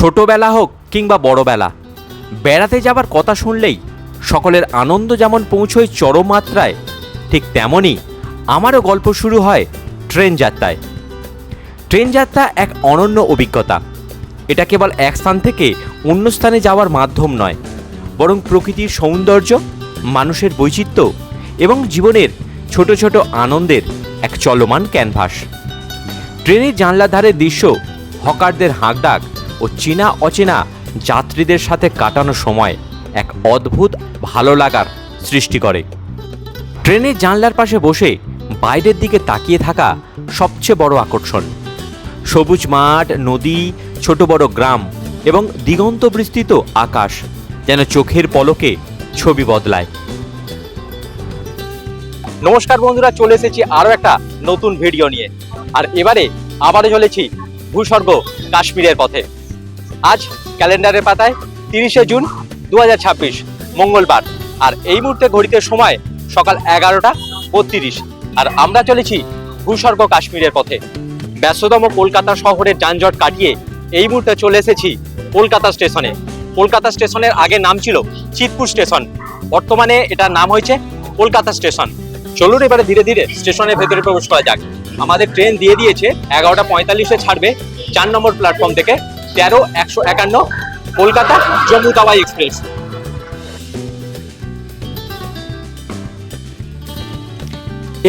ছোটবেলা হোক কিংবা বড়বেলা, বেড়াতে যাবার কথা শুনলেই সকলের আনন্দ যেমন পৌঁছয় চরম মাত্রায়, ঠিক তেমনই আমারও গল্প শুরু হয় ট্রেন যাত্রায়। ট্রেন যাত্রা এক অনন্য অভিজ্ঞতা। এটা কেবল এক স্থান থেকে অন্য স্থানে যাওয়ার মাধ্যম নয়, বরং প্রকৃতির সৌন্দর্য, মানুষের বৈচিত্র্য এবং জীবনের ছোট ছোট আনন্দের এক চলমান ক্যানভাস। ট্রেনের জানলার ধারের দৃশ্য, হকারদের হাঁকডাক ও চেনা অচেনা যাত্রীদের সাথে কাটানো সময় এক অদ্ভুত ভালো লাগার সৃষ্টি করে। ট্রেনের জানলার পাশে বসে বাইরের দিকে তাকিয়ে থাকা সবচেয়ে বড় আকর্ষণ। সবুজ মাঠ, নদী, ছোট বড় গ্রাম এবং দিগন্ত বিস্তৃত আকাশ যেন চোখের পলকে ছবি বদলায়। নমস্কার বন্ধুরা, চলে এসেছি আরও একটা নতুন ভিডিও নিয়ে। আর এবারে আবারও চলেছি ভূস্বর্গ কাশ্মীরের পথে। আজ ক্যালেন্ডারের পাতায় 30শে জুন 2026 মঙ্গলবার, আর এই মুহূর্তে ঘড়িতে সময় সকাল 11টা 32। আর আমরা চলেছি ভূস্বর্গ কাশ্মীরের পথে। ব্যস্ততম কলকাতা শহরের যানজট কাটিয়ে এই মুহূর্তে চলে এসেছি কলকাতা স্টেশনে। কলকাতা স্টেশনের আগে নাম ছিল চিতপুর স্টেশন, বর্তমানে এটার নাম হয়েছে কলকাতা স্টেশন। চলুন এবারে ধীরে ধীরে স্টেশনের ভেতরে প্রবেশ করা যাক। আমাদের ট্রেন দিয়ে দিয়েছে 11টা 45-এ ছাড়বে 4 নম্বর প্ল্যাটফর্ম থেকে 13-151 কলকাতা জম্মু তাওয়াই এক্সপ্রেস।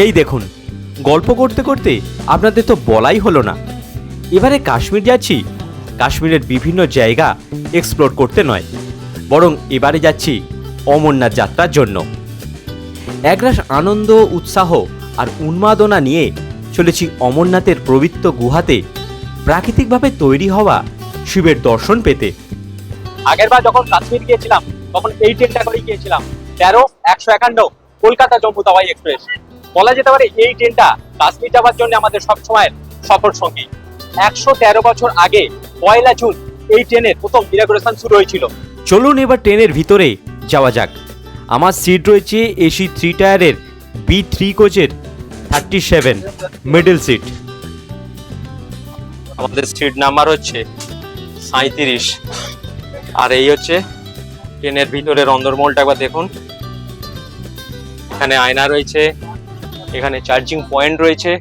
এই দেখুন, গল্প করতে করতে আপনাদের তো বলাই হলো না, এবারে কাশ্মীর যাচ্ছি। কাশ্মীরের বিভিন্ন জায়গা এক্সপ্লোর করতে নয়, বরং এবারে যাচ্ছি অমরনাথ যাত্রার জন্য। একরাশ আনন্দ, উৎসাহ আর উন্মাদনা নিয়ে চলেছি অমরনাথের পবিত্র গুহাতে প্রাকৃতিকভাবে তৈরি হওয়া শিবের দর্শন পেতে। আগেরবার যখন কাশ্মীর গিয়েছিলাম তখন এই ট্রেনটা করে গিয়েছিলাম 13-151 কলকাতা জম্মু তাওয়াই এক্সপ্রেস। বলা যেতে পারে এই ট্রেনটা কাশ্মীর যাওয়ার জন্য আমাদের সবসময়ের সফর সঙ্গী। 113 বছর আগে 1 জুন এই ট্রেনের প্রথম ইনগ্রেশন শুরু হয়েছিল। চলুন এবার ট্রেনের ভিতরে যাওয়া যাক। আমার সিট রয়েছে এসি 3 টায়ারের B3 কোচের 37 মিডল সিট। আমাদের সিট নাম্বার হচ্ছে 37। আর এই হচ্ছে ট্রেনের ভিতরের অন্দরমহলটা, একবার দেখুন। এখানে আয়না রয়েছে, এখানে চার্জিং পয়েন্ট রয়েছে,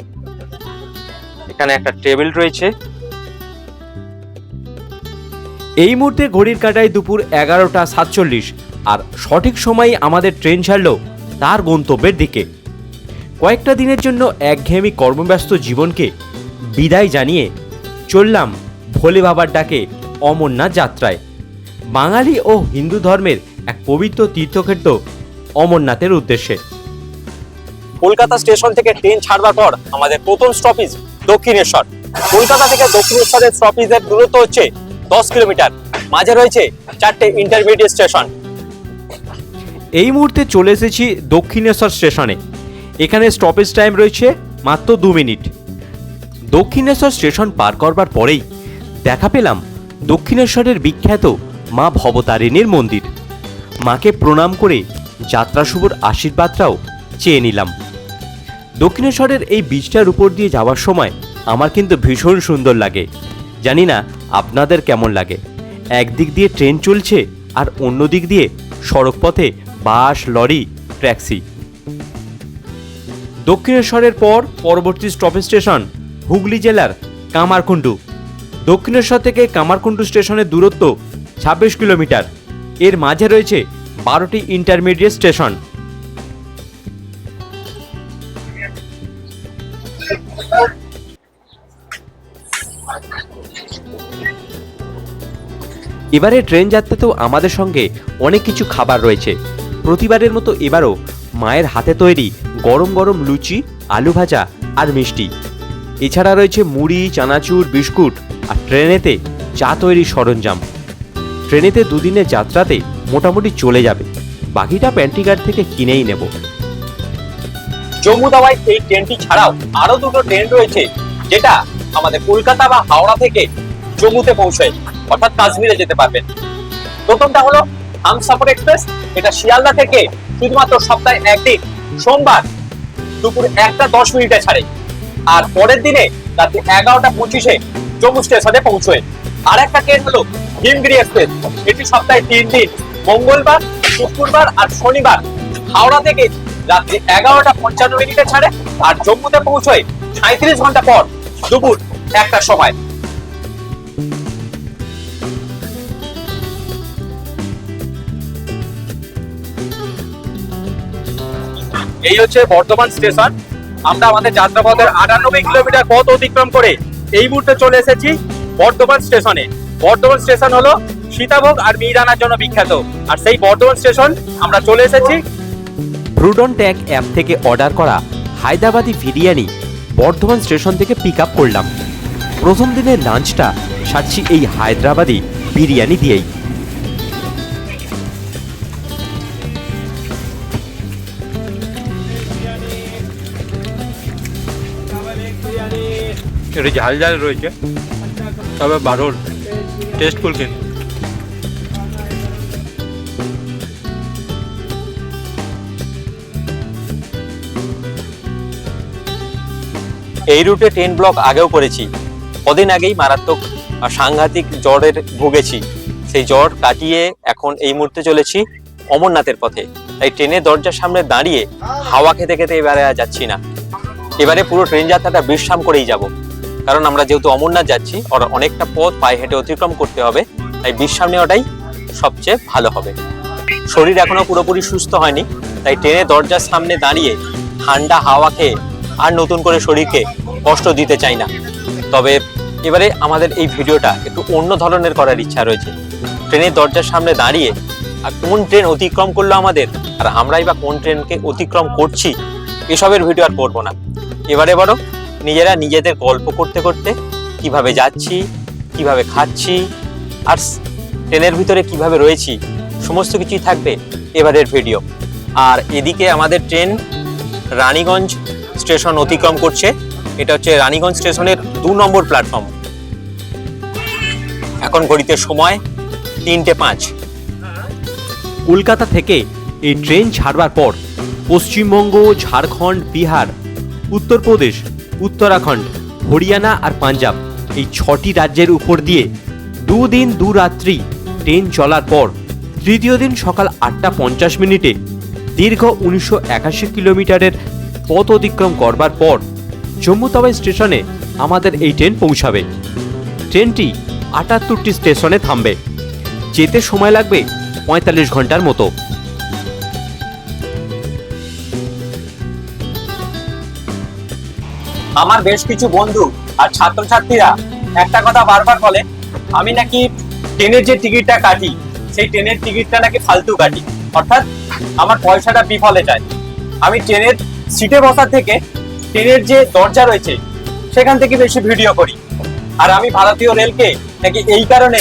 এখানে একটা টেবিল রয়েছে। এই মুহূর্তে ঘড়ির কাঁটায় দুপুর 11টা 47, আর সঠিক সময়ে আমাদের ট্রেন ছাড়লো তার গন্তব্যের দিকে। কয়েকটা দিনের জন্য একঘেয়েমি কর্মব্যস্ত জীবনকে বিদায় জানিয়ে চললাম ভোলে বাবার ডাকে অমরনাথ যাত্রায়। বাঙালি ও হিন্দু ধর্মের এক পবিত্র তীর্থক্ষেত্র অমরনাথের উদ্দেশ্যে। কলকাতা স্টেশন থেকে ট্রেন ছাড়বার পর আমাদের প্রথম স্টপেজ দক্ষিণেশ্বর। কলকাতা থেকে দক্ষিণেশ্বরের স্টপেজের দূরত্ব হচ্ছে 10 কিলোমিটার। মাঝে রয়েছে 4টে ইন্টারমিডিয়েট স্টেশন। এই মুহূর্তে চলে এসেছি দক্ষিণেশ্বর স্টেশনে। এখানে স্টপেজ টাইম রয়েছে মাত্র 2 মিনিট। দক্ষিণেশ্বর স্টেশন পার করবার পরেই দেখা পেলাম দক্ষিণেশ্বরের বিখ্যাত মা ভবতারিণীর মন্দির। মাকে প্রণাম করে যাত্রা শুভর আশীর্বাদটাও চেয়ে নিলাম। দক্ষিণেশ্বরের এই বীজটার উপর দিয়ে যাওয়ার সময় আমার কিন্তু ভীষণ সুন্দর লাগে। জানি না আপনাদের কেমন লাগে। একদিক দিয়ে ট্রেন চলছে আর অন্য দিক দিয়ে সড়ক পথে বাস, লরি, ট্যাক্সি। দক্ষিণেশ্বরের পর পরবর্তী স্টপেজ স্টেশন হুগলি জেলার কামারকুণ্ডু। দক্ষিণেশ্বর থেকে কামারকুণ্ডু স্টেশনের দূরত্ব 26 কিলোমিটার। এর মাঝে রয়েছে 12টি ইন্টারমিডিয়েট স্টেশন। এবারে ট্রেন যাত্রাতেও আমাদের সঙ্গে অনেক কিছু খাবার রয়েছে। প্রতিবারের মতো এবারও মায়ের হাতে তৈরি গরম গরম লুচি, আলু ভাজা আর মিষ্টি। এছাড়া রয়েছে মুড়ি, চানাচুর, বিস্কুট আর ট্রেনেতে চা তৈরির সরঞ্জাম। ট্রেনেতে দুদিনের যাত্রাতে মোটামুটি চলে যাবে, বাকিটা প্যান্ট্রিঘাট থেকে কিনেই নেব। জম্মু তাওয়াই এই ট্রেনটি ছাড়াও আরো দুটো ট্রেন রয়েছে, যেটা আমাদের কলকাতা বা হাওড়া থেকে জম্মুতে পৌঁছায়, অর্থাৎ কাশ্মীরে যেতে পারবেন। প্রথমটা হলো হামসফর এক্সপ্রেস। এটা শিয়ালদা থেকে শুধুমাত্র সপ্তাহে একদিন সোমবার দুপুর 1টা 10 ছাড়ে, আর পরের দিনে রাতে 11টা 25-এ জম্মু স্টেশনে পৌঁছয়। আর একটা ট্রেন হলো হিমগিরি এক্সপ্রেস। এটি সপ্তাহে 3 দিন মঙ্গলবার, শুক্রবার আর শনিবার হাওড়া থেকে রাত্রি 11:55 ছাড়ে আর জম্মুতে পৌঁছয় 37 ঘন্টা পর দুপুর 1টার সময়। এই হচ্ছে বর্ধমান স্টেশন। আমরা আমাদের যাত্রাপথের 98 কিলোমিটার পথ অতিক্রম করে এই মুহূর্তে চলে এসেছি বর্ধমান স্টেশনে। বর্ধমান স্টেশন হলো সীতাভোগ আর মিহিদানার জন্য বিখ্যাত, আর সেই বর্ধমান স্টেশন আমরা চলে এসেছি। প্রুডন ট্যাগ অ্যাপ থেকে অর্ডার করা হায়দ্রাবাদি বিরিয়ানি বর্ধমান স্টেশন থেকে পিক আপ করলাম। প্রথম দিনের লাঞ্চটা সারছি এই হায়দ্রাবাদি বিরিয়ানি দিয়েই। এটা ঝাল ঝাল রয়েছে, তবে বারোর টেস্টফুল কিন্তু। এই রুটে ট্রেন ব্লক আগেও করেছি। কদিন আগেই মারাত্মক সাংঘাতিক জ্বরের ভুগেছি। সেই জ্বর কাটিয়ে এখন এই মুহূর্তে চলেছি অমরনাথের পথে। তাই ট্রেনের দরজার সামনে দাঁড়িয়ে হাওয়া খেতে খেতে এবারে আর যাচ্ছি না। এবারে পুরো ট্রেন যাত্রাটা বিশ্রাম করেই যাব, কারণ আমরা যেহেতু অমরনাথ যাচ্ছি আর অনেকটা পথ পায়ে হেঁটে অতিক্রম করতে হবে, তাই বিশ্রাম নেওয়াটাই সবচেয়ে ভালো হবে। শরীর এখনো পুরোপুরি সুস্থ হয়নি, তাই ট্রেনের দরজার সামনে দাঁড়িয়ে ঠান্ডা হাওয়া খেয়ে আর নতুন করে শরীরকে কষ্ট দিতে চাই না। তবে এবারে আমাদের এই ভিডিওটা একটু অন্য ধরনের করার ইচ্ছা রয়েছে। ট্রেনের দরজার সামনে দাঁড়িয়ে আর কোন ট্রেন অতিক্রম করলো আমাদের, আর আমরাই বা কোন ট্রেনকে অতিক্রম করছি, এসবের ভিডিও আর করবো না। এবারে বরং নিজেরা নিজেদের গল্প করতে করতে কিভাবে যাচ্ছি, কিভাবে খাচ্ছি আর ট্রেনের ভিতরে কিভাবে রয়েছি, সমস্ত কিছুই থাকবে এবারের ভিডিও। আর এদিকে আমাদের ট্রেন রানীগঞ্জ স্টেশন অতিক্রম করছে। এটা হচ্ছে রানীগঞ্জ স্টেশনের 2 নম্বর প্ল্যাটফর্ম। এখন ঘড়িতে সময় 3:05। কলকাতা থেকে এই ট্রেন ছাড়বার পর পশ্চিমবঙ্গ, ঝাড়খণ্ড, বিহার, উত্তরপ্রদেশ, উত্তরাখণ্ড, হরিয়ানা আর পাঞ্জাব এই 6টি রাজ্যের উপর দিয়ে 2 দিন 2 রাত্রি ট্রেন চলার পর তৃতীয় দিন সকাল 8:50 দীর্ঘ 1981 কিলোমিটারের পথ অতিক্রম করবার পর জম্মু তাওয়াই স্টেশনে আমাদের এই ট্রেন পৌঁছাবে। ট্রেনটি 78টি স্টেশনে থামবে। যেতে সময় লাগবে 45 ঘন্টার মতো। আমার বেশ কিছু বন্ধু আর ছাত্রছাত্রীরা একটা কথা বারবার বলে, আমি নাকি ট্রেনের যে টিকিটটা কাটি সেই ট্রেনের টিকিটটা নাকি ফালতু কাটি, অর্থাৎ আমার পয়সাটা বিফলে যায়। আমি ট্রেনের সিটে বসার থেকে ট্রেনের যে দরজা রয়েছে সেখান থেকে বেশি ভিডিও করি। আর আমি ভারতীয় রেলকে নাকি এই কারণে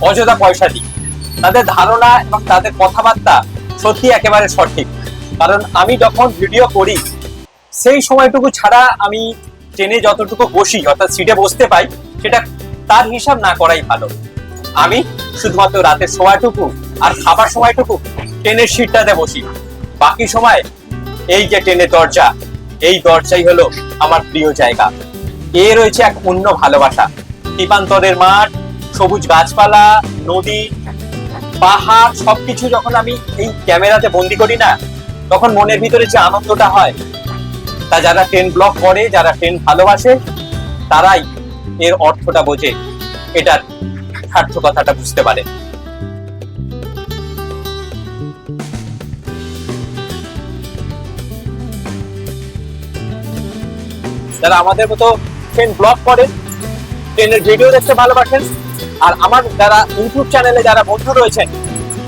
অযথা পয়সা দিই। তাদের ধারণা এবং তাদের কথাবার্তা সত্যি একেবারে সঠিক, কারণ আমি যখন ভিডিও করি সেই সময়টুকু ছাড়া আমি ট্রেনে যতটুকু বসি অর্থাৎ সিটে বসতে পাই সেটা তার হিসাব না করাই ভালো। আমি শুধুমাত্র রাতের সময়টুকু আর খাবার সময়টুকু ট্রেনের সিটটাতে বসি, বাকি সময় এই যে ট্রেনের দরজা, এই দরজাই হলো আমার প্রিয় জায়গা। এ রয়েছে এক অন্য ভালোবাসা। দ্বীপান্তরের মাঠ, সবুজ গাছপালা, নদী, পাহাড় সবকিছু যখন আমি এই ক্যামেরাতে বন্দি করি না, তখন মনের ভিতরে যে আনন্দটা হয় তা যারা ট্রেন ব্লগ করে, যারা ট্রেন ভালোবাসে, তারাই এর অর্থটা বোঝে, এটার সার্থকতাটা বুঝতে পারে। যারা আমাদের মতো ট্রেন ব্লগ করেন, ট্রেনের ভিডিও দেখতে ভালোবাসেন, আর আমার যারা ইউটিউব চ্যানেলে যারা বন্ধু রয়েছেন,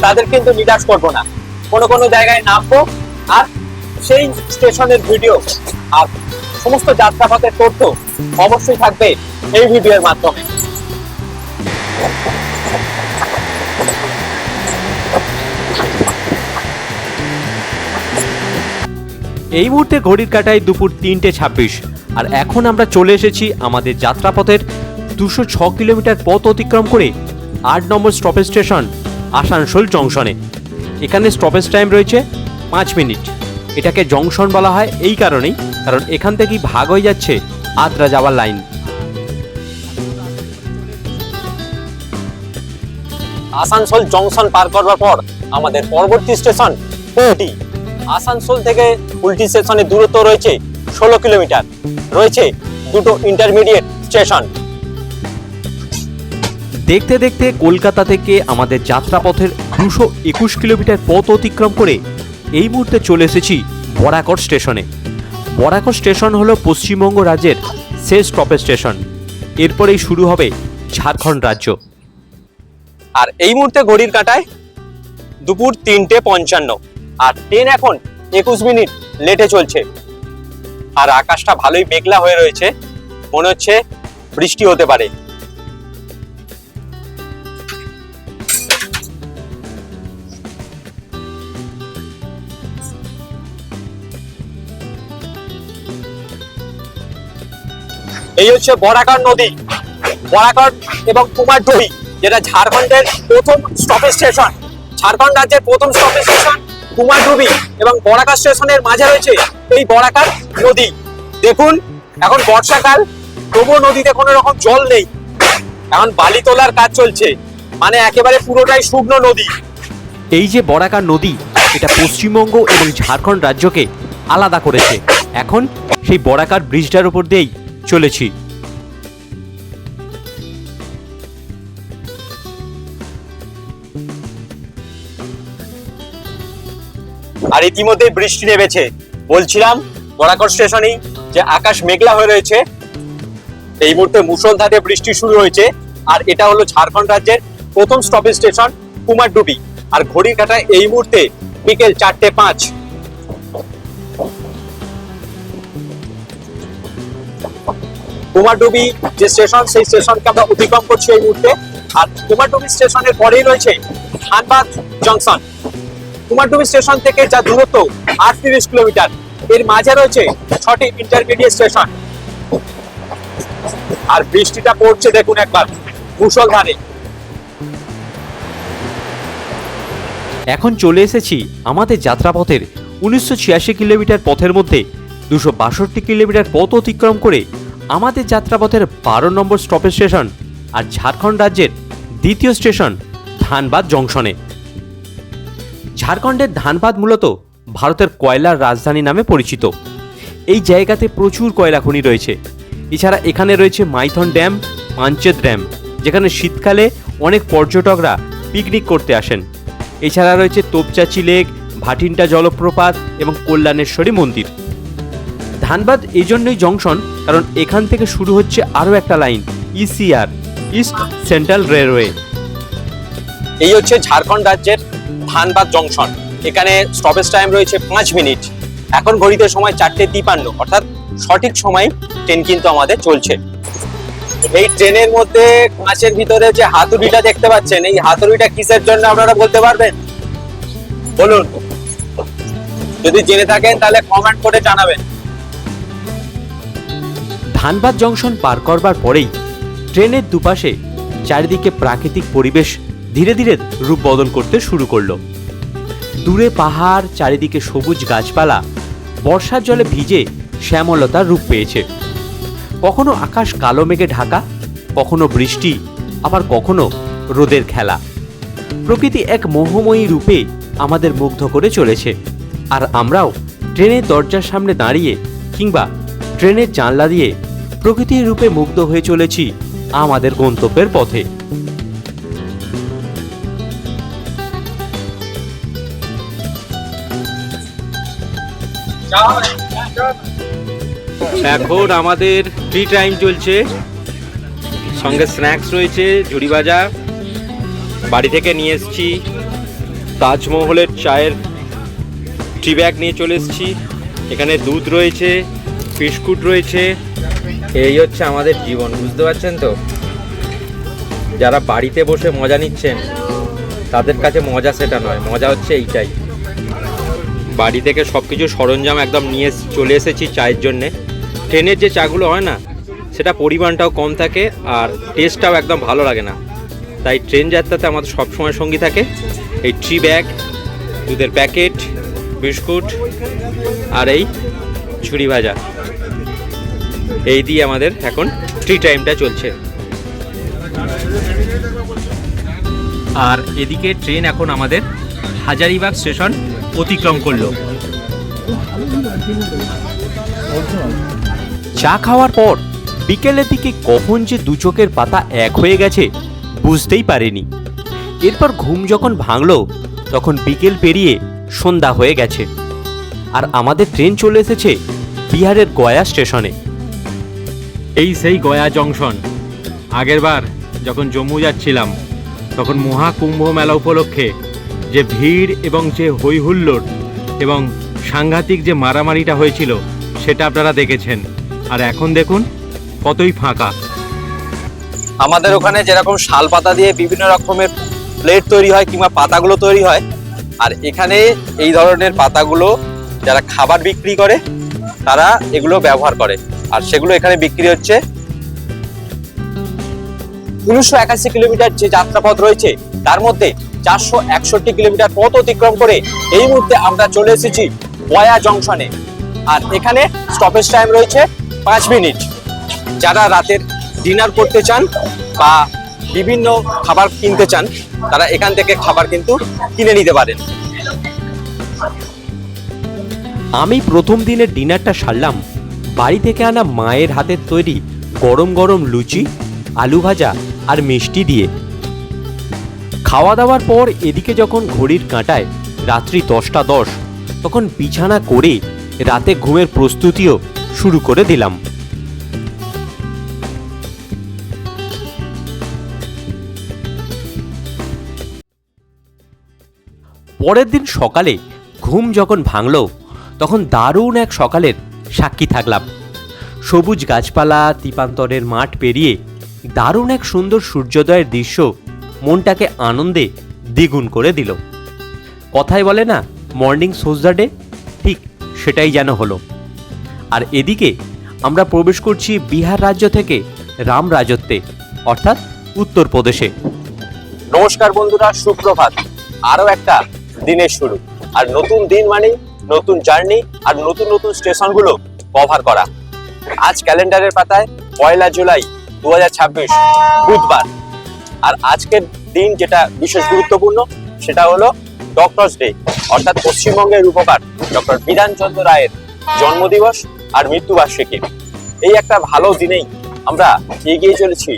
তাদের কিন্তু নিরাশ করবো না। কোনো কোনো জায়গায় নামবো আর সেই স্টেশনের ভিডিও আর সমস্ত যাত্রাপথের তথ্য অবশ্যই থাকবে এই ভিডিওর মাধ্যমে। এই মুহূর্তে ঘড়ির কাঁটায় দুপুর 3:26 আর এখন আমরা চলে এসেছি আমাদের যাত্রাপথের 206 কিলোমিটার পথ অতিক্রম করে 8 নম্বর স্টপেজ স্টেশন আসানসোল জংশনে। এখানে স্টপেজ টাইম রয়েছে 5 মিনিট। এটাকে জংশন বলা হয় এই কারণেই, কারণ এখান থেকেই ভাগ হয়ে যাচ্ছে আদ্রা যাওয়ার লাইন। আসানসোল জংশন পার করবার পর আমাদের পরবর্তী স্টেশন কুলটি। আসানসোল থেকে কুলটি স্টেশনের দূরত্ব রয়েছে 16 কিলোমিটার। রয়েছে দুটো ইন্টারমিডিয়েট স্টেশন। দেখতে দেখতে কলকাতা থেকে আমাদের যাত্রাপথের 221 কিলোমিটার পথ অতিক্রম করে এই মুহূর্তে চলে এসেছি বরাকর স্টেশনে। বরাকর স্টেশন হলো পশ্চিমবঙ্গ রাজ্যের শেষ স্টপেজ স্টেশন। এরপরেই শুরু হবে ঝাড়খণ্ড রাজ্য। আর এই মুহূর্তে ঘড়ির কাঁটায় দুপুর 3:55, আর ট্রেন এখন 21 মিনিট লেটে চলছে। আর আকাশটা ভালোই মেঘলা হয়ে রয়েছে, মনে হচ্ছে বৃষ্টি হতে পারে। এই হচ্ছে বরাকর নদী। বরাকর এবং কুমারডুবি, যেটা ঝাড়খণ্ডের প্রথম স্টপেজ স্টেশন। ঝাড়খণ্ড রাজ্যের প্রথম স্টপেজ স্টেশন কুমারডুবি এবং বরাকর স্টেশনের মাঝে রয়েছে এই বরাকর নদী। দেখুন, এখন বর্ষাকাল, তবুও নদীতে কোনো রকম জল নেই। এখন বালি তোলার কাজ চলছে, মানে একেবারে পুরোটাই শুকনো নদী। এই যে বরাকর নদী, এটা পশ্চিমবঙ্গ এবং ঝাড়খণ্ড রাজ্যকে আলাদা করেছে। এখন সেই বরাকর ব্রিজটার উপর দিয়েই চলেছি। আর ইতিমধ্যে বৃষ্টি নেমেছে। বলছিলাম বরাকর স্টেশনেই যে আকাশ মেঘলা হয়ে রয়েছে। এই মুহূর্তে মুষলধারে বৃষ্টি শুরু হয়েছে। আর এটা হলো ঝাড়খণ্ড রাজ্যের প্রথম স্টপেজ স্টেশন কুমারডুবি। আর ঘড়ির কাঁটায় এই মুহূর্তে বিকেল 4:05। কুমারডুবি যে স্টেশন, সেই স্টেশনকে আমরা অতিক্রম করছি এই মুহূর্তে। আর কুমারডুবি স্টেশনের পরেই রয়েছে ধানবাদ জংশন। কুমারডুবি স্টেশন থেকে যা দূরত্ব 38 কিলোমিটার, এর মাঝে রয়েছে 6টি ইন্টারমিডিয়েট স্টেশন। আর বৃষ্টিটা পড়ছে দেখুন একবার, মুষলধারে। এখন চলে এসেছি আমাদের যাত্রাপথের 1986 কিলোমিটার পথের মধ্যে 262 কিলোমিটার পথ অতিক্রম করে আমাদের যাত্রাপথের 12 নম্বর স্টপেজ স্টেশন আর ঝাড়খণ্ড রাজ্যের দ্বিতীয় স্টেশন ধানবাদ জংশনে। ঝাড়খণ্ডের ধানবাদ মূলত ভারতের কয়লার রাজধানী নামে পরিচিত। এই জায়গাতে প্রচুর কয়লা খনি রয়েছে। এছাড়া এখানে রয়েছে মাইথন ড্যাম, পাঞ্চেত ড্যাম, যেখানে শীতকালে অনেক পর্যটকরা পিকনিক করতে আসেন। এছাড়া রয়েছে তোপচাচি লেক, ভাটিন্টা জলপ্রপাত এবং কল্যাণেশ্বরী মন্দির। ধানবাদ এই জন্যই জংশন, কারণ এখান থেকে শুরু হচ্ছে আরও একটা line, ECR, east central railway. এই হচ্ছে ঝাড়খণ্ড রাজ্যের ধানবাদ জংশন। এখানে স্টপেজ টাইম রয়েছে 5 মিনিট। এখন ঘড়িতে সময় 4:53, অর্থাৎ সঠিক সময় ট্রেন কিন্তু আমাদের চলছে। এই ট্রেনের মধ্যে কাঁচের ভিতরে যে হাতুড়িটা দেখতে পাচ্ছেন, এই হাতুড়িটা কিসের জন্য আপনারা বলতে পারবেন? বলুন, যদি জেনে থাকেন তাহলে কমেন্ট করে জানাবেন। ধানবাদ জংশন পার করবার পরেই ট্রেনের দুপাশে চারিদিকে প্রাকৃতিক পরিবেশ ধীরে ধীরে রূপ বদল করতে শুরু করলো। দূরে পাহাড়, চারিদিকে সবুজ গাছপালা বর্ষার জলে ভিজে শ্যামলতার রূপ পেয়েছে। কখনো আকাশ কালো মেঘে ঢাকা, কখনো বৃষ্টি, আবার কখনো রোদের খেলা। প্রকৃতি এক মোহময়ী রূপে আমাদের মুগ্ধ করে চলেছে। আর আমরাও ট্রেনের দরজার সামনে দাঁড়িয়ে কিংবা ট্রেনের জানলা দিয়ে প্রকৃতির রূপে মুগ্ধ হয়ে চলেছি আমাদের গন্তব্যের পথে। এখন আমাদের টি টাইম চলছে, সঙ্গে স্ন্যাক্স রয়েছে, ঝুড়ি ভাজা বাড়ি থেকে নিয়ে এসেছি, তাজমহলের চায়ের টি ব্যাগ নিয়ে চলে এসেছি, এখানে দুধ রয়েছে, বিস্কুট রয়েছে। এই হচ্ছে আমাদের জীবন, বুঝতে পারছেন তো? যারা বাড়িতে বসে মজা নিচ্ছেন তাদের কাছে মজা সেটা নয়, মজা হচ্ছে এইটাই। বাড়ি থেকে সব কিছু সরঞ্জাম একদম নিয়ে চলে এসেছি চায়ের জন্যে। ট্রেনের যে চাগুলো হয় না, সেটা পরিমাণটাও কম থাকে আর টেস্টটাও একদম ভালো লাগে না। তাই ট্রেন যাত্রাতে আমাদের সবসময় সঙ্গী থাকে এই টি ব্যাগ, দুধের প্যাকেট, বিস্কুট আর এই ঝুড়ি ভাজা। এই দিয়ে আমাদের এখন টি টাইমটা চলছে। আর এদিকে ট্রেন এখন আমাদের হাজারিবাগ স্টেশন অতিক্রম করলো। চা খাওয়ার পর বিকেলের দিকে কখন যে দু চোখের পাতা এক হয়ে গেছে বুঝতেই পারিনি। এরপর ঘুম যখন ভাঙলো তখন বিকেল পেরিয়ে সন্ধ্যা হয়ে গেছে, আর আমাদের ট্রেন চলে এসেছে বিহারের গয়া স্টেশনে। এই সেই গয়া জংশন। আগেরবার যখন জম্মু যাচ্ছিলাম তখন মহাকুম্ভ মেলা উপলক্ষে যে ভিড় এবং যে হই হুল্লোড় এবং সাংঘাতিক যে মারামারিটা হয়েছিল সেটা আপনারা দেখেছেন, আর এখন দেখুন কতই ফাঁকা। আমাদের ওখানে যেরকম শাল পাতা দিয়ে বিভিন্ন রকমের প্লেট তৈরি হয় কিংবা পাতাগুলো তৈরি হয়, আর এখানে এই ধরনের পাতাগুলো যারা খাবার বিক্রি করে তারা এগুলো ব্যবহার করে, আর সেগুলো এখানে বিক্রি হচ্ছে। 1981 কিলোমিটার যে যাত্রাপথ রয়েছে তার মধ্যে 461 কিলোমিটার পথ অতিক্রম করে এই মুহূর্তে আমরা চলে এসেছি গয়া জংশনে। আর এখানে স্টপেজ টাইম রয়েছে 5 মিনিট। যারা রাতের ডিনার করতে চান বা বিভিন্ন খাবার কিনতে চান তারা এখান থেকে খাবার কিন্তু কিনে নিতে পারেন। আমি প্রথম দিনের ডিনারটা সারলাম বাড়ি থেকে আনা মায়ের হাতের তৈরি গরম গরম লুচি, আলু ভাজা আর মিষ্টি দিয়ে। খাওয়া দাওয়ার পর এদিকে যখন ঘড়ির কাঁটায় রাত্রি 10টা 10 তখন বিছানা করে রাতে ঘুমের প্রস্তুতিও শুরু করে দিলাম। পরের দিন সকালে ঘুম যখন ভাঙল তখন দারুণ এক সকালের সাক্ষী থাকলাম। সবুজ গাছপালা, তিপান্তরের মাঠ পেরিয়ে দারুণ এক সুন্দর সূর্যোদয়ের দৃশ্য মনটাকে আনন্দে দ্বিগুণ করে দিল। কথায় বলে না, মর্নিং সোজ দ্য ডে, ঠিক সেটাই যেন হলো। আর এদিকে আমরা প্রবেশ করছি বিহার রাজ্য থেকে রাম রাজত্বে, অর্থাৎ উত্তরপ্রদেশে। নমস্কার বন্ধুরা, সুপ্রভাত। আরো একটা দিনের শুরু, আর নতুন দিন মানে নতুন জার্নি আর নতুন নতুন স্টেশনগুলো কভার করা। আজ ক্যালেন্ডারের পাতায় 1 জুলাই 2026 বুধবার। আর আজকের দিন যেটা বিশেষ গুরুত্বপূর্ণ সেটা হলো ডক্টরস ডে, অর্থাৎ পশ্চিমবঙ্গের রূপকার ডক্টর বিধানচন্দ্র রায়ের জন্মদিবস আর মৃত্যুবার্ষিকী। এই একটা ভালো দিনেই আমরা এগিয়ে চলেছি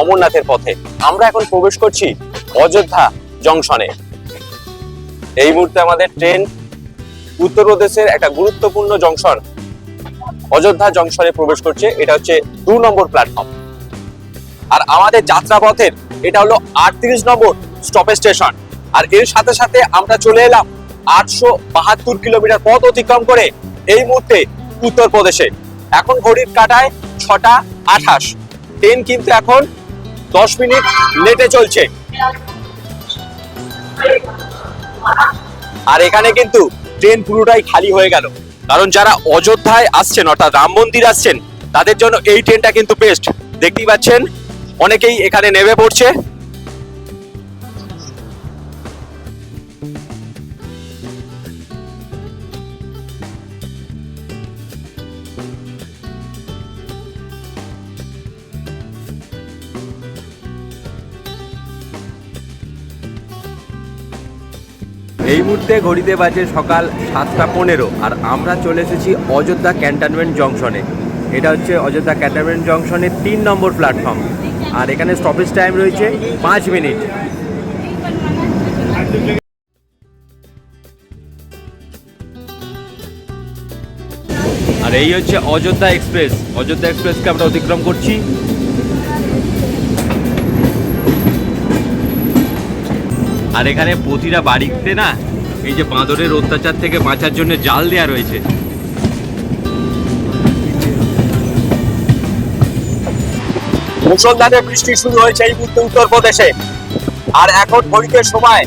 অমরনাথের পথে। আমরা এখন প্রবেশ করছি অযোধ্যা জংশনে। এই মুহূর্তে আমাদের ট্রেন উত্তরপ্রদেশের একটা গুরুত্বপূর্ণ জংশন অযোধ্যা জংশনে প্রবেশ করছে। এটা হচ্ছে 2 নম্বর প্ল্যাটফর্ম। আর আমাদের যাত্রাপথের এটা হলো 38 নম্বর স্টপেজ স্টেশন। আর এর সাথে সাথে আমরা চলে এলাম 872 কিলোমিটার পথ অতিক্রম করে এই মুহূর্তে উত্তরপ্রদেশে। এখন ঘড়ির কাঁটায় 6টা 28। ট্রেন কিন্তু এখন 10 মিনিট লেটে চলছে। আর এখানে কিন্তু ট্রেন পুরোটাই খালি হয়ে গেল, কারণ যারা অযোধ্যায় আসছেন অর্থাৎ রাম মন্দির আসছেন তাদের জন্য এই ট্রেনটা কিন্তু বেস্ট। দেখতেই পাচ্ছেন অনেকেই এখানে নেমে পড়ছে। এই মুহূর্তে ঘড়িতে বাজে সকাল 7টা 15 আর আমরা চলে এসেছি অযোধ্যা ক্যান্টনমেন্ট জংশনে। এটা হচ্ছে অযোধ্যা ক্যান্টনমেন্ট জংশনের 3 নম্বর প্ল্যাটফর্ম। আর এখানে স্টপেজ টাইম রয়েছে 5 মিনিট। আর এই হচ্ছে অযোধ্যা এক্সপ্রেস। অযোধ্যা এক্সপ্রেসকে আমরা অতিক্রম করছি। আর এখানে প্রতিটা বাড়িতে না এই যে বাঁদরের অত্যাচার থেকে বাঁচার জন্য জাল দেয়া রয়েছে। মুষলধারে বৃষ্টি শুরু হয়েছে এই মুহূর্তে উত্তরপ্রদেশে। আর এখন ঘড়িতে সময়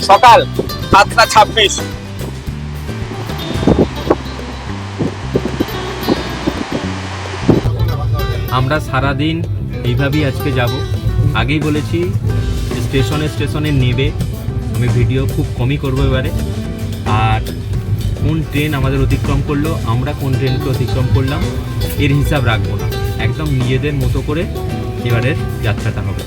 সকাল 7টা 26। আমরা সারাদিন এইভাবেই আজকে যাব। আগেই বলেছি স্টেশনে স্টেশনে নেবে আমি ভিডিও খুব কমই করবো এবারে। আর কোন ট্রেন আমাদের অতিক্রম করলো, আমরা কোন ট্রেনকে অতিক্রম করলাম এর হিসাব রাখবো না। একদম নিজেদের মতো করে এবারের যাত্রাটা হবে।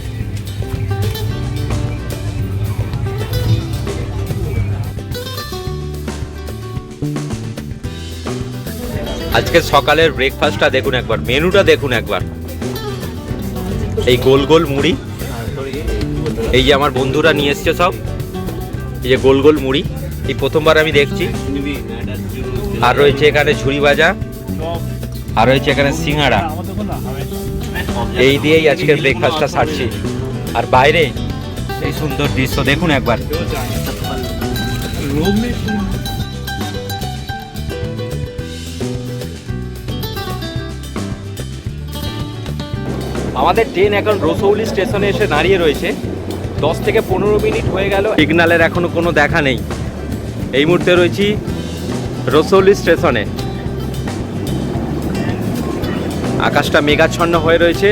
আজকে সকালের ব্রেকফাস্টটা দেখুন একবার, মেনুটা দেখুন একবার। এই গোল গোল মুড়ি, এই যে আমার বন্ধুরা নিয়ে এসছে সব, এই যে গোল গোল মুড়ি, এই প্রথমবার আমি দেখছি। আর রয়েছে এখানে ঝুরি ভাজা, আর রয়েছে এখানে সিঙ্গাড়া। এই দিয়েই আজকের ব্রেকফাস্টটা সারছি। আর বাইরে এই সুন্দর দৃশ্য দেখুন একবার। আমাদের ট্রেন এখন রসৌলি স্টেশনে এসে দাঁড়িয়ে রয়েছে। 10 থেকে 15 মিনিট হয়ে গেল, সিগন্যালের এখনো কোনো দেখা নেই। এই মুহূর্তে রয়েছি রসৌলি স্টেশনে। আকাশটা মেঘাচ্ছন্ন হয়ে রয়েছে।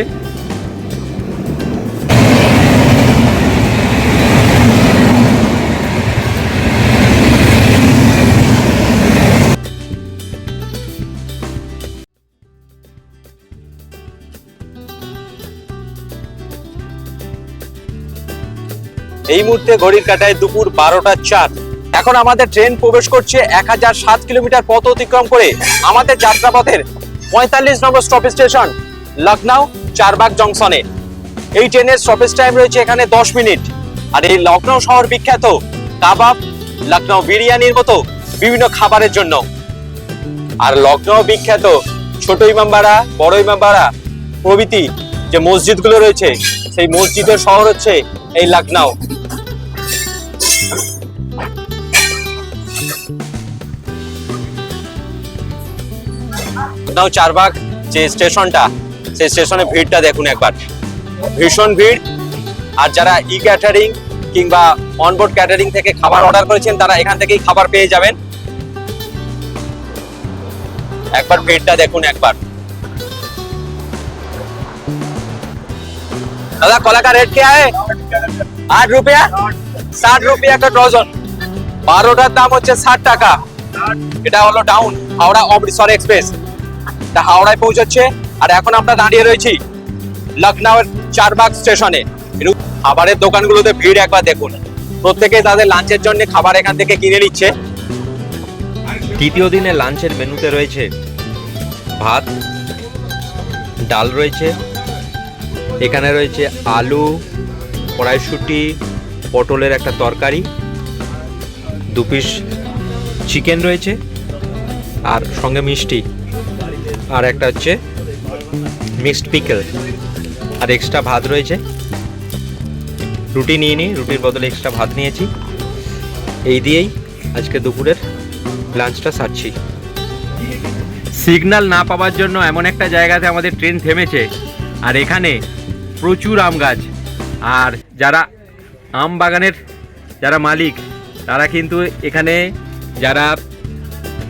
এই মুহূর্তে ঘড়ির কাঁটায় দুপুর 12:04। এখন আমাদের ট্রেন প্রবেশ করছে 1007 কিলোমিটার পথ অতিক্রম করে আমাদের যাত্রাপথের 45 নম্বর স্টপেজ স্টেশন লখনউ চারবাগ জংশনে। এই ট্রেনের স্টপেজ টাইম রয়েছে এখানে 10 মিনিট। আর এই লখনউ শহর বিখ্যাত কাবাব, লখনউ বিরিয়ানির মতো বিভিন্ন খাবারের জন্য। আর লখনউ বিখ্যাত ছোট ইমামবাড়া, বড় ইমামবাড়া প্রভৃতি যে মসজিদগুলো রয়েছে, সেই মসজিদের শহর হচ্ছে এই লখনউ। লখনউ চারবাগ যে স্টেশনটা, সেই স্টেশনে ভিড়টা দেখুন একবার, ভীষণ ভিড়। আর যারা ই ক্যাটারিং কিংবা অনবোর্ড ক্যাটারিং থেকে খাবার অর্ডার করেছেন, তারা এখান থেকেই খাবার পেয়ে যাবেন। একবার ভিড়টা দেখুন একবার। दादा कोला का रेट क्या है? 8 रुपया, 60 रुपया का डजन। 12টার দাম হচ্ছে 60 টাকা। এটা হলো ডাউন হাওড়া অমৃতসর এক্সপ্রেস, এটা হাওড়ায় পৌঁছচ্ছে। আর এখন আমরা দাঁড়িয়ে রয়েছি লখনউ চারবাগ স্টেশনে। খাবারের দোকানগুলোতে ভিড় একবার দেখুন, প্রত্যেকে তাদের লাঞ্চের জন্য খাবার এখান থেকে কিনে নিচ্ছে। তৃতীয় দিনে লাঞ্চের মেনুতে রয়েছে ভাত, ডাল রয়েছে, এখানে রয়েছে আলু, কড়াইশুঁটি, পটলের একটা তরকারি, 2 পিস চিকেন রয়েছে, আর সঙ্গে মিষ্টি, আর একটা হচ্ছে মিক্সড পিকল, আর এক্সট্রা ভাত রয়েছে। রুটি নিয়ে নিই, রুটির বদলে এক্সট্রা ভাত নিয়েছি। এই দিয়েই আজকে দুপুরের লাঞ্চটা সারছি। সিগন্যাল না পাওয়ার জন্য এমন একটা জায়গাতে আমাদের ট্রেন থেমেছে। আর এখানে প্রচুর আম গাছ। আর যারা আম বাগানের যারা মালিক, তারা কিন্তু এখানে যারা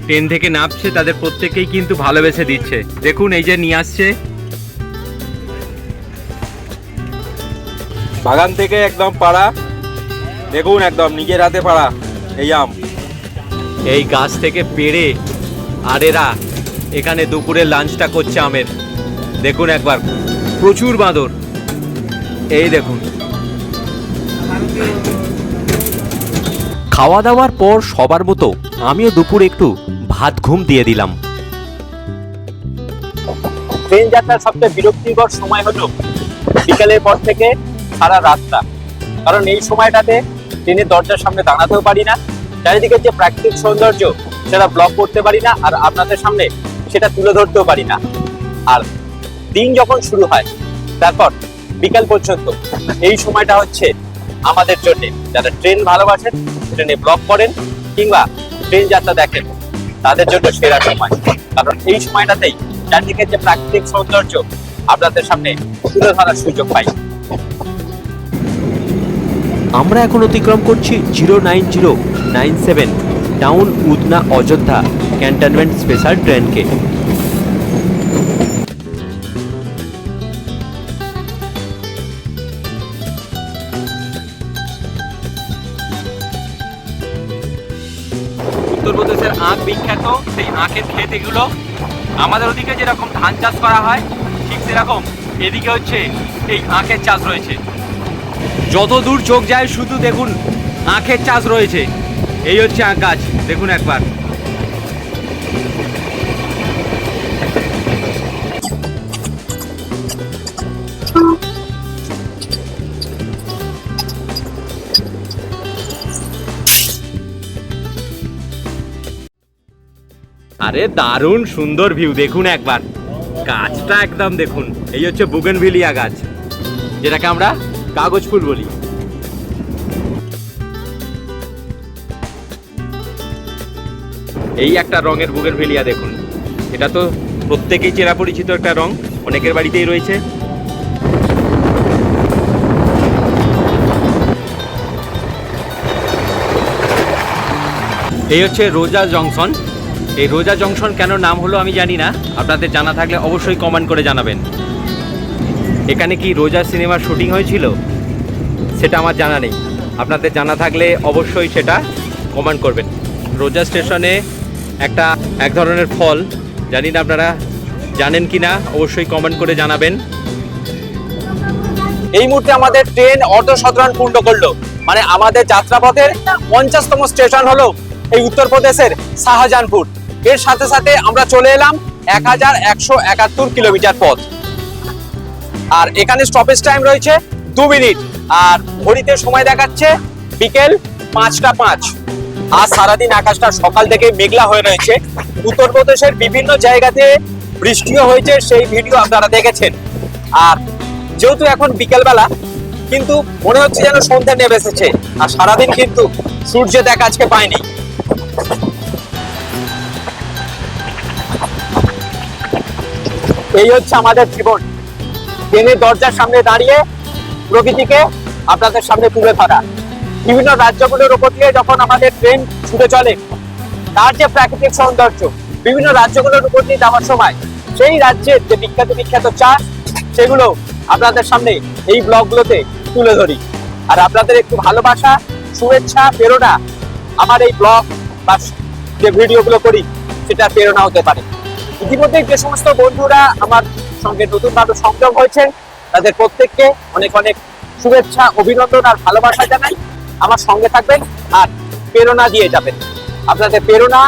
ট্রেন থেকে নামছে তাদের প্রত্যেককেই কিন্তু ভালোবেসে দিচ্ছে। দেখুন এই যে নিয়ে আসছে বাগান থেকে একদম পাড়া, দেখুন একদম নিজের হাতে পাড়া এই আম, এই গাছ থেকে পেড়ে। আর এরা এখানে দুপুরে লাঞ্চটা করছে আমের। দেখুন একবার, প্রচুর বাঁদর। এই দেখুন, খাওয়া দাওয়ার পর সবার মতো আমিও দুপুরে একটু ভাত ঘুম দিয়ে দিলাম। ট্রেন যাত্রার সবচেয়ে বিরক্তিকর সময় হলো বিকালের পর থেকে সারা রাতটা। কারণ এই সময়টাতে ট্রেনের দরজার সামনে দাঁড়াতেও পারি না, চারিদিকে যে প্রাকৃতিক সৌন্দর্য সেটা ব্লক করতে পারি না, আর আপনাদের সামনে সেটা তুলে ধরতেও পারি না। আর দিন যখন শুরু হয় তারপর বিকাল পর্যন্ত এই সময়টা হচ্ছে আমাদের জন্য, যারা ট্রেন ভালোবাসেন, ট্রেনে ব্লগ করেন কিংবা ট্রেন যাত্রা দেখেন, তাদের জন্য সেরা সময়। কারণ এই সময়টাতেই চারদিকে যে প্রাকৃতিক সৌন্দর্য আপনাদের সামনে তুলে ধরার সুযোগ পাই। আমরা এখন অতিক্রম করছি 09097 town Udhna Ayodhya cantonment special ট্রেনকে। উত্তরপ্রদেশের আখ বিখ্যাত, সেই আখের ক্ষেত এগুলো। আমাদের ওদিকে যেরকম ধান চাষ করা হয়, ঠিক সেরকম এদিকে হচ্ছে এই আখের চাষ রয়েছে। যত দূর চোখ যায় শুধু দেখুন আখের চাষ রয়েছে। এই হচ্ছে আখ গাছ, দেখুন একবার। আরে দারুণ সুন্দর ভিউ, দেখুন একবার গাছটা একদম দেখুন। এই হচ্ছে বুগেনভিলিয়া গাছ, যেটাকে আমরা কাগজ ফুল বলি। এই একটা রঙের বুগেনভিলিয়া দেখুন, এটা তো প্রত্যেকেই চেনা পরিচিত একটা রং, অনেকের বাড়িতেই রয়েছে। এই হচ্ছে রোজা জংশন। এই রোজা জংশন কেন নাম হলো আমি জানি না, আপনাদের জানা থাকলে অবশ্যই কমেন্ট করে জানাবেন। এখানে কি রোজা সিনেমার শুটিং হয়েছিল সেটা আমার জানা নেই, আপনাদের জানা থাকলে অবশ্যই সেটা কমেন্ট করবেন। রোজা স্টেশনে এক ধরনের ফল, জানি না আপনারা জানেন কি না, অবশ্যই কমেন্ট করে জানাবেন। এই মুহূর্তে আমাদের ট্রেন অর্ধ শতরান পূর্ণ করলো, মানে আমাদের যাত্রাপথের 50তম স্টেশন হলো এই উত্তরপ্রদেশের শাহজাহানপুর। এর সাথে সাথে আমরা চলে এলাম 1171 কিলোমিটার পথ। আর এখানে স্টপেজ টাইম রয়েছে 2 মিনিট, আর ঘড়িতে সময় দেখাচ্ছে বিকেল 5টা 5। আজ সারাদিন আকাশটা সকাল থেকে মেঘলা হয়ে রয়েছে। উত্তরপ্রদেশের বিভিন্ন জায়গাতে বৃষ্টিও হয়েছে, সেই ভিডিও আপনারা দেখেছেন। আর যেহেতু এখন বিকেলবেলা, কিন্তু মনে হচ্ছে যেন সন্ধ্যা নেমে এসেছে, আর সারাদিন কিন্তু সূর্য দেখা আজকে পাইনি। এই হচ্ছে আমাদের জীবন, ট্রেনের দরজার সামনে দাঁড়িয়ে প্রকৃতিকে আপনাদের সামনে তুলে ধরা। বিভিন্ন রাজ্যগুলোর উপর দিয়ে যখন আমাদের ট্রেন ছুটে চলে, তার যে প্রাকৃতিক সৌন্দর্য, বিভিন্ন রাজ্যগুলোর উপর দিয়ে যাওয়ার সময় সেই রাজ্যের যে বিখ্যাত চা, সেগুলো আপনাদের সামনে এই ব্লগগুলোতে তুলে ধরি। আর আপনাদের একটু ভালোবাসা, শুভেচ্ছা, প্রেরণা আমার এই ব্লগ বা যে ভিডিওগুলো করি সেটা প্রেরণা হতে পারে। ইতিমধ্যে যে সমস্ত বন্ধুরা আমার সঙ্গে নতুনভাবে সংযোগ হয়েছে, তাদের প্রত্যেককে অনেক অনেক শুভেচ্ছা, অভিনন্দন আর ভালোবাসা জানাই। আমার সঙ্গে থাকবেন আর প্রেরণা দিয়ে যাবেন। আপনাদের প্রেরণা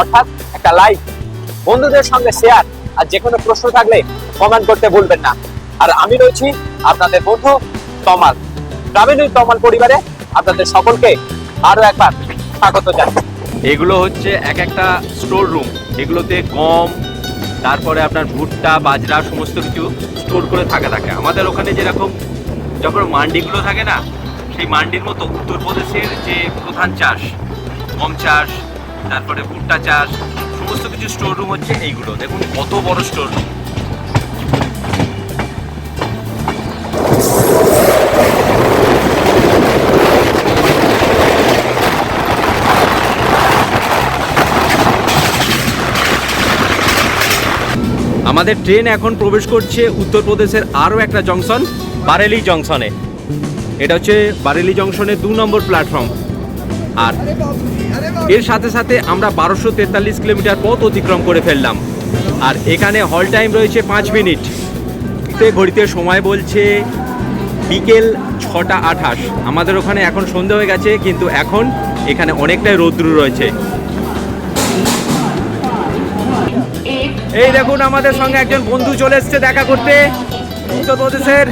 অর্থাৎ একটা লাইক, বন্ধুদের সঙ্গে শেয়ার, আর যে কোনো প্রশ্ন থাকলে কমেন্ট করতে ভুলবেন না। আর আমি রয়েছি আপনাদের বন্ধু তমাল, ট্রাভেল উইথ তমাল পরিবারে আপনাদের সকলকে আরো একবার স্বাগত জানাই। এগুলো হচ্ছে একটা স্টোর রুম, এগুলোতে গম, তারপরে আপনার ভুট্টা, বাজরা সমস্ত কিছু স্টোর করে থাকে। আমাদের ওখানে যেরকম যখন মান্ডিগুলো থাকে না, সেই মান্ডির মতো উত্তরপ্রদেশের যে প্রধান চাষ, গম চাষ, তারপরে ভুট্টা চাষ, সমস্ত কিছু স্টোর রুম হচ্ছে এইগুলো। দেখুন কত বড় স্টোর রুম। আমাদের ট্রেন এখন প্রবেশ করছে উত্তরপ্রদেশের আরও একটা জংশন, বারেলি জংশনে। এটা হচ্ছে বারেলি জংশনের 2 নম্বর প্ল্যাটফর্ম। আর এর সাথে সাথে আমরা 1243 কিলোমিটার পথ অতিক্রম করে ফেললাম। আর এখানে হল টাইম রয়েছে 5 মিনিট। ঘড়িতে সময় বলছে বিকেল 6টা 28। আমাদের ওখানে এখন সন্ধ্যা হয়ে গেছে, কিন্তু এখন এখানে অনেকটাই রৌদ্র রয়েছে। এই দেখুন আমাদের সঙ্গে একজন বন্ধু চলে এসছে দেখা করতে, উত্তরপ্রদেশের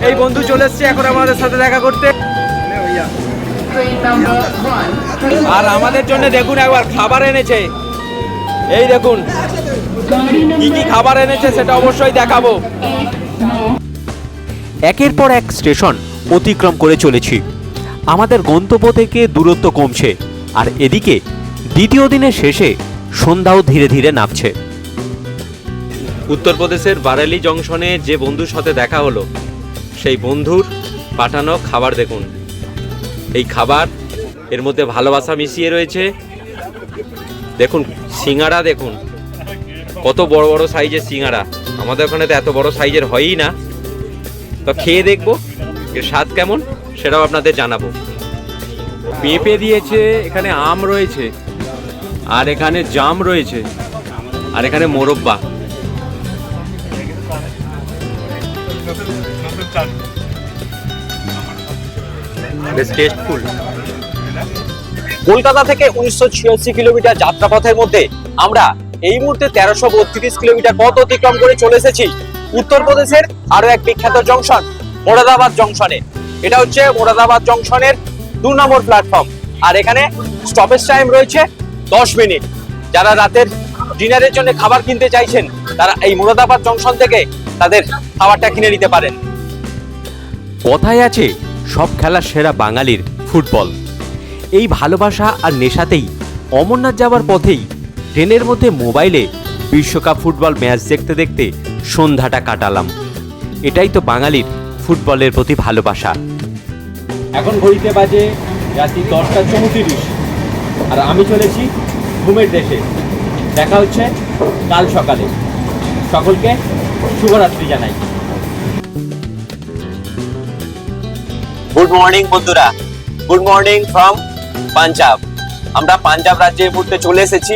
এই বন্ধু চলে এসছে এখন আমাদের সাথে দেখা করতে। আর আমাদের জন্য দেখুন একবার খাবার এনেছে, এই দেখুন কি কি খাবার এনেছে সেটা অবশ্যই দেখাবো। একের পর এক স্টেশন অতিক্রম করে চলেছি, আমাদের গন্তব্য থেকে দূরত্ব কমছে। আর এদিকে দ্বিতীয় দিনের শেষে সন্ধ্যাও ধীরে ধীরে নামছে। উত্তরপ্রদেশের বারেলি জংশনে যে বন্ধুর সাথে দেখা হলো, সেই বন্ধুর পাঠানো খাবার দেখুন। এই খাবার, এর মধ্যে ভালোবাসা মিশিয়ে রয়েছে। দেখুন সিঙ্গারা, দেখুন কত বড় বড় সাইজের সিঙ্গারা। আমাদের ওখানে তো এত বড় সাইজের হয়ই না। তো খেয়ে দেখবো এর স্বাদ কেমন, সেটাও আপনাদের জানাবো। পেঁপে দিয়েছে, এখানে আম রয়েছে, আর এখানে জাম রয়েছে, আর এখানে মোরব্বা। বেশ টেস্টফুল। কলকাতা থেকে 1986 কিলোমিটার যাত্রাপথের মধ্যে আমরা এই মুহূর্তে 1332 কিলোমিটার পথ অতিক্রম করে চলে এসেছি উত্তরপ্রদেশের আরো এক বিখ্যাত জংশন, মোরাদাবাদ জংশনে। এটা হচ্ছে মোরাদাবাদ জংশনের 2 নম্বর প্ল্যাটফর্ম। আর এখানে স্টপেজ টাইম রয়েছে 10 মিনিট। যারা রাতের ডিনারের জন্য খাবার কিনতে চাইছেন, তারা এই মুরাদাবাদ জংশন থেকে তাদের খাবারটা কিনে নিতে পারেন। কথায় আছে সব খেলার সেরা বাঙালির ফুটবল। এই ভালোবাসা আর নেশাতেই অমরনাথ যাওয়ার পথেই ট্রেনের মধ্যে মোবাইলে বিশ্বকাপ ফুটবল ম্যাচ দেখতে দেখতে সন্ধ্যাটা কাটালাম। এটাই তো বাঙালির ফুটবলের প্রতি ভালোবাসা। এখন ঘড়িতে বাজে রাত্রি 10:34 আর আমি চলেছি ঘুমের দেশে। দেখা হচ্ছে কাল সকালে। সকলকে শুভরাত্রি জানাই। গুড মর্নিং বন্ধুরা, গুড মর্নিং ফ্রম পাঞ্জাব। আমরা পাঞ্জাব রাজ্যে এই মুহূর্তে চলে এসেছি।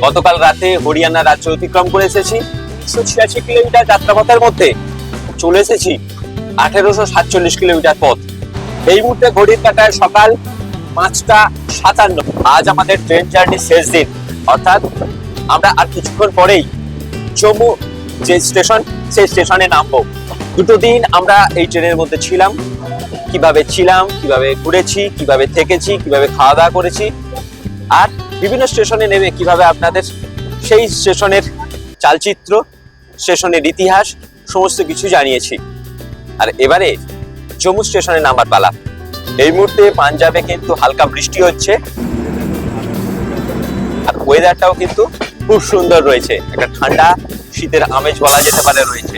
গতকাল রাতে হরিয়ানা রাজ্য অতিক্রম করে এসেছি। 186 কিলোমিটার যাত্রাপথের মধ্যে চলে এসেছি 1847 কিলোমিটার পথ। এই মুহূর্তে ঘড়ির কাঁটায় সকাল 5:57। আজ আমাদের ট্রেন জার্নির শেষ দিন, অর্থাৎ আমরা আর কিছুক্ষণ পরেই জম্মু যে স্টেশন, সেই স্টেশনে নামবো। দুটো দিন আমরা এই ট্রেনের মধ্যে ছিলাম। কিভাবে ঘুরেছি, কিভাবে থেকেছি, কিভাবে খাওয়া দাওয়া করেছি, আর বিভিন্ন স্টেশনে নেমে কিভাবে আপনাদের সেই স্টেশনের চালচিত্র, স্টেশনের ইতিহাস সমস্ত কিছু জানিয়েছি। আর এবারে জম্মু স্টেশনে নামার পালা। এই মুহূর্তে পাঞ্জাবে কিন্তু হালকা বৃষ্টি হচ্ছে আর ওয়েদারটাও কিন্তু খুব সুন্দর রয়েছে। একটা ঠান্ডা শীতের আমেজ বলা যেতে পারে রয়েছে।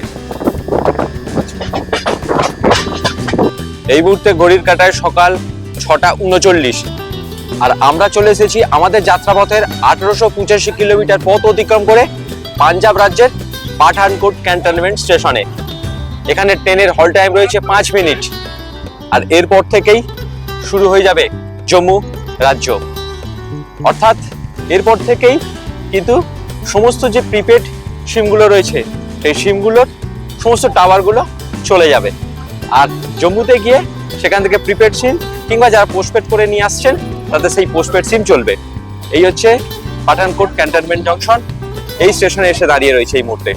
এই মুহূর্তে ঘড়ির কাঁটায় সকাল 6:39 আর আমরা চলে এসেছি আমাদের যাত্রাপথের 1885 কিলোমিটার পথ অতিক্রম করে পাঞ্জাব রাজ্যের পাঠানকোট ক্যান্টনমেন্ট স্টেশনে। এখানে ট্রেনের হল টাইম রয়েছে 5 মিনিট আর এরপর থেকেই শুরু হয়ে যাবে জম্মু রাজ্য। অর্থাৎ এরপর থেকেই কিন্তু সমস্ত যে প্রিপেড সিমগুলো রয়েছে সেই সিমগুলোর সমস্ত টাওয়ারগুলো চলে যাবে। আর জম্মুতে গিয়ে সেখান থেকে প্রিপেড সিম কিংবা যারা পোস্টপেড করে নিয়ে আসছেন তাদের সেই পোস্টপেড সিম চলবে। এই হচ্ছে পাঠানকোট ক্যান্টনমেন্ট জংশন। এই স্টেশনে এসে দাঁড়িয়ে রয়েছে এই মুহূর্তে।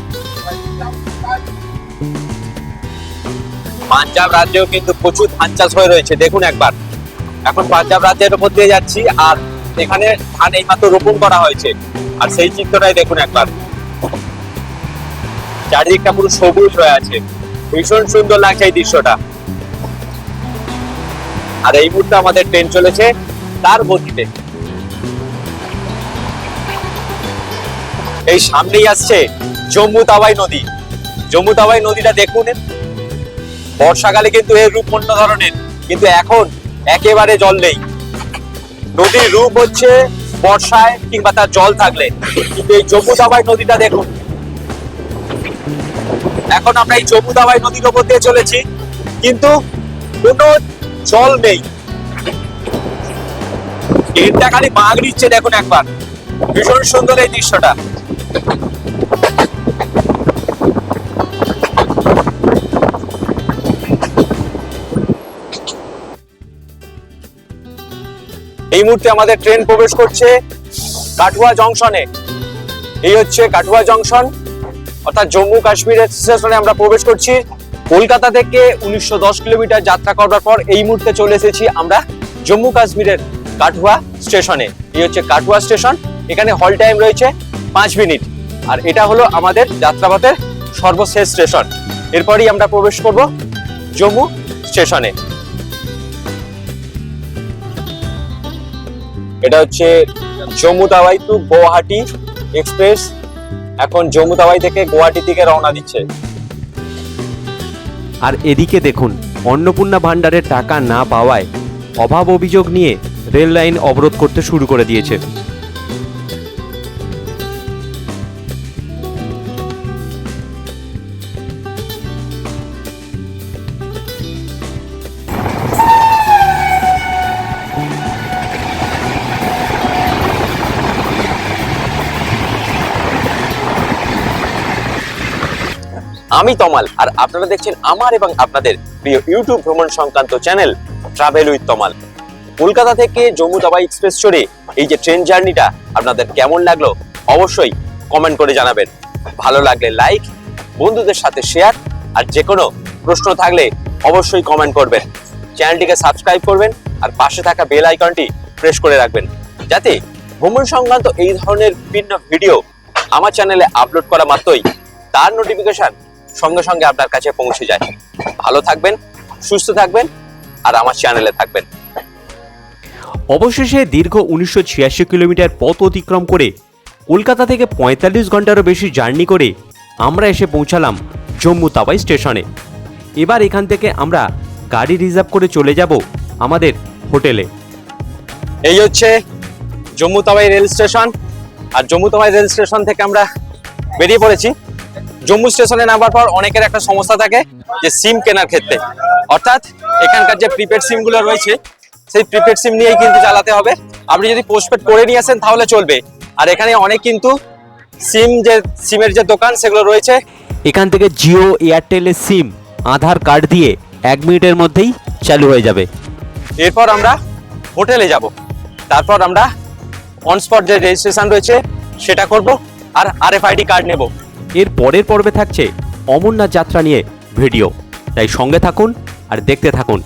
পাঞ্জাব রাজ্যেও কিন্তু প্রচুর ধান চাষ হয়ে রয়েছে। দেখুন একবার, এখন পাঞ্জাব রাজ্যের উপর দিয়ে যাচ্ছি আর এখানে ধান এইমাত্র রোপণ করা হয়েছে। আর সেই চিত্রটাই দেখুন একবার, চারিদিকটা পুরো সবুজ হয়ে আছে। ভীষণ সুন্দর লাগছে এই দৃশ্যটা। আর এই মুহূর্তে আমাদের ট্রেন চলেছে তার গতিতে। এই সামনেই আসছে জম্মু তাওয়াই নদী। জম্মু তাওয়াই নদীটা দেখুন, বর্ষাকালে কিন্তু এর রূপ অন্য ধরনের, কিন্তু এখন একেবারে জল নেই। নদীর রূপ হচ্ছে বর্ষায় কিংবা তার জল থাকলে, কিন্তু এই জম্মু তাওয়াই নদীটা দেখুন। এখন আমরা এই জম্মু তাওয়াই নদীর উপর দিয়ে চলেছি, কিন্তু কোনো জল নেই। ট্রেনটা খালি বাঁক নিচ্ছে, দেখুন একবার, ভীষণ সুন্দর এই দৃশ্যটা। এই মুহূর্তে আমাদের ট্রেন প্রবেশ করছে কাঠুয়া জংশনে। এই হচ্ছে কাঠুয়া জংশন, অর্থাৎ জম্মু কাশ্মীরের স্টেশনে আমরা প্রবেশ করছি। কলকাতা থেকে 1910 কিলোমিটার যাত্রা করার পর এই মুহূর্তে চলে এসেছি আমরা জম্মু কাশ্মীরের কাঠুয়া স্টেশনে। এই হচ্ছে কাঠুয়া স্টেশন। এখানে হল টাইম রয়েছে 5 মিনিট আর এটা হলো আমাদের যাত্রাপথের সর্বশেষ স্টেশন। এরপরই আমরা প্রবেশ করব জম্মু স্টেশনে। এটা হচ্ছে জম্মু তাওয়াই টু গুয়াহাটি এক্সপ্রেস। এখন জম্মু তাওয়াই থেকে গুয়াহাটি দিকে রওনা দিচ্ছে। আর এদিকে দেখুন, অন্নপূর্ণা ভাণ্ডারের টাকা না পাওয়ায় অভাব অভিযোগ নিয়ে রেল লাইন অবরোধ করতে শুরু করে দিয়েছে। আমি তমাল আর আপনারা দেখছেন আমার এবং আপনাদের প্রিয় ইউটিউব ভ্রমণ সংক্রান্ত চ্যানেল ট্রাভেল উইথ তমাল। কলকাতা থেকে জম্মু তাওয়াই এক্সপ্রেস চড়ে এই যে ট্রেন জার্নিটা আপনাদের কেমন লাগলো অবশ্যই কমেন্ট করে জানাবেন। ভালো লাগলে লাইক, বন্ধুদের সাথে শেয়ার, আর যে কোনো প্রশ্ন থাকলে অবশ্যই কমেন্ট করবেন। চ্যানেলটিকে সাবস্ক্রাইব করবেন আর পাশে থাকা বেল আইকনটি প্রেস করে রাখবেন, যাতে ভ্রমণ সংক্রান্ত এই ধরনের বিভিন্ন ভিডিও আমার চ্যানেলে আপলোড করা মাত্রই তার নোটিফিকেশন সঙ্গে সঙ্গে আপনার কাছে পৌঁছে যায়। ভালো থাকবেন, সুস্থ থাকবেন আর আমার চ্যানেলে থাকবেন। অবশেষে দীর্ঘ 1986 কিলোমিটার পথ অতিক্রম করে কলকাতা থেকে 45 ঘন্টারও বেশি জার্নি করে আমরা এসে পৌঁছালাম জম্মু তাওয়াই স্টেশনে। এবার এখান থেকে আমরা গাড়ি রিজার্ভ করে চলে যাব আমাদের হোটেলে। এই হচ্ছে জম্মু তাওয়াই রেল স্টেশন। আর জম্মু তাওয়াই রেল স্টেশন থেকে আমরা বেরিয়ে পড়েছি। জম্মু স্টেশনে নামার পর অনেকের একটা সমস্যা থাকে যে সিম কেনার ক্ষেত্রে, অর্থাৎ এখানকার যে প্রিপেড সিমগুলো রয়েছে সেই প্রিপেড সিম নিয়েই কিন্তু চালাতে হবে। আপনি যদি পোস্টপেড করে নিয়ে আসেন তাহলে চলবে। আর এখানে অনেক কিন্তু সিমের যে দোকান সেগুলো রয়েছে। এখান থেকে জিও এয়ারটেলের সিম আধার কার্ড দিয়ে 1 মিনিটের মধ্যেই চালু হয়ে যাবে। এরপর আমরা হোটেলে যাব, তারপর আমরা অন স্পট যে রেজিস্ট্রেশন রয়েছে সেটা করব আর RFID কার্ড নেব। এর পরের পর্বে থাকছে অমরনাথ যাত্রা নিয়ে ভিডিও, তাই সঙ্গে থাকুন আর দেখতে থাকুন।